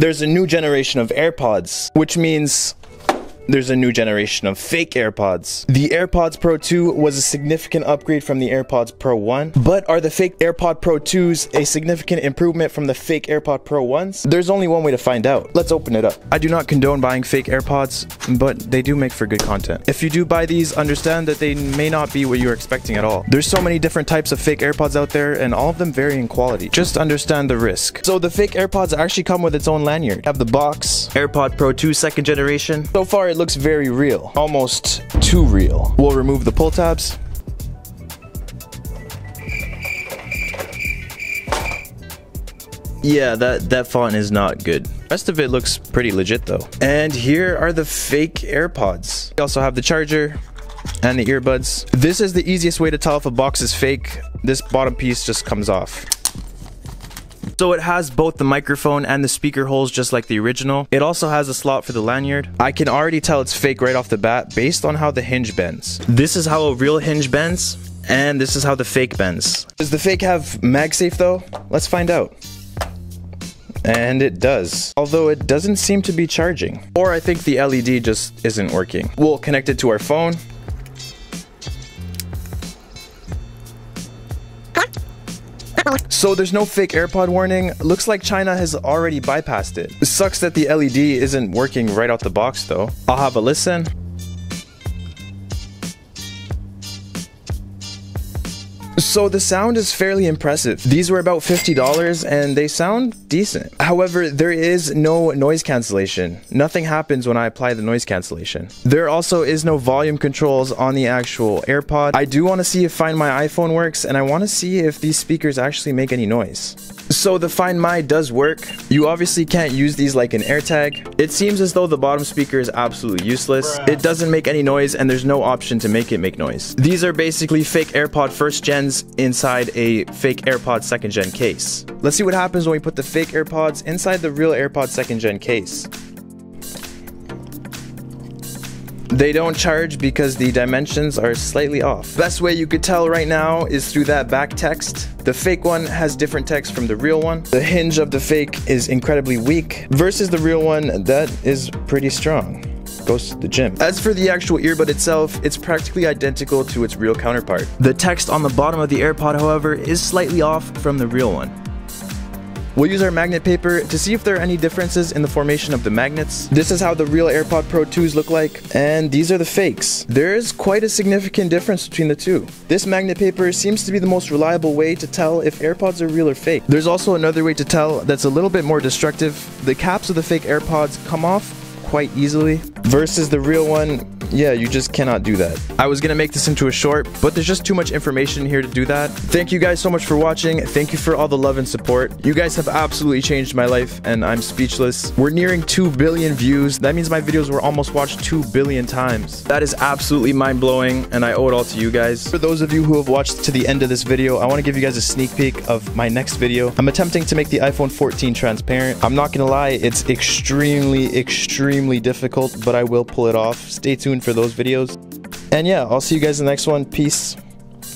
there's a new generation of AirPods, which means there's a new generation of fake AirPods. The AirPods Pro 2 was a significant upgrade from the AirPods Pro 1, but are the fake AirPod Pro 2s a significant improvement from the fake AirPod Pro 1s? There's only one way to find out. Let's open it up. I do not condone buying fake AirPods, but they do make for good content. If you do buy these, understand that they may not be what you're expecting at all. There's so many different types of fake AirPods out there, and all of them vary in quality. Just understand the risk. So the fake AirPods actually come with its own lanyard. You have the box, AirPod Pro 2 second generation. So far it looks very real, almost too real. We'll remove the pull tabs. Yeah, that font is not good. Rest of it looks pretty legit though. And here are the fake AirPods. We also have the charger and the earbuds. This is the easiest way to tell if a box is fake. This bottom piece just comes off. So it has both the microphone and the speaker holes just like the original. It also has a slot for the lanyard. I can already tell it's fake right off the bat based on how the hinge bends. This is how a real hinge bends, and this is how the fake bends. Does the fake have MagSafe though? Let's find out. And it does, although it doesn't seem to be charging. Or I think the LED just isn't working. We'll connect it to our phone. So there's no fake AirPod warning. Looks like China has already bypassed it. It sucks that the LED isn't working right out the box though. I'll have a listen. So the sound is fairly impressive. These were about $50 and they sound decent. However, there is no noise cancellation. Nothing happens when I apply the noise cancellation. There also is no volume controls on the actual AirPod. I do want to see if Find My iPhone works, and I want to see if these speakers actually make any noise. So the Find My does work. You obviously can't use these like an AirTag. It seems as though the bottom speaker is absolutely useless. It doesn't make any noise and there's no option to make it make noise. These are basically fake AirPod first gens inside a fake AirPod second gen case. Let's see what happens when we put the fake AirPods inside the real AirPod second gen case. They don't charge because the dimensions are slightly off. Best way you could tell right now is through that back text. The fake one has different text from the real one. The hinge of the fake is incredibly weak versus the real one that is pretty strong. Goes to the gym. As for the actual earbud itself, it's practically identical to its real counterpart. The text on the bottom of the AirPod, however, is slightly off from the real one. We'll use our magnet paper to see if there are any differences in the formation of the magnets. This is how the real AirPod Pro 2s look like, and these are the fakes. There is quite a significant difference between the two. This magnet paper seems to be the most reliable way to tell if AirPods are real or fake. There's also another way to tell that's a little bit more destructive. The caps of the fake AirPods come off quite easily versus the real one. Yeah, you just cannot do that. I was gonna make this into a short, but there's just too much information here to do that. Thank you guys so much for watching. Thank you for all the love and support. You guys have absolutely changed my life and I'm speechless. We're nearing 2 billion views. That means my videos were almost watched 2 billion times. That is absolutely mind-blowing and I owe it all to you guys. For those of you who have watched to the end of this video, I want to give you guys a sneak peek of my next video. I'm attempting to make the iPhone 14 transparent. I'm not gonna lie, it's extremely difficult, but I will pull it off. Stay tuned for those videos. And yeah, I'll see you guys in the next one. Peace.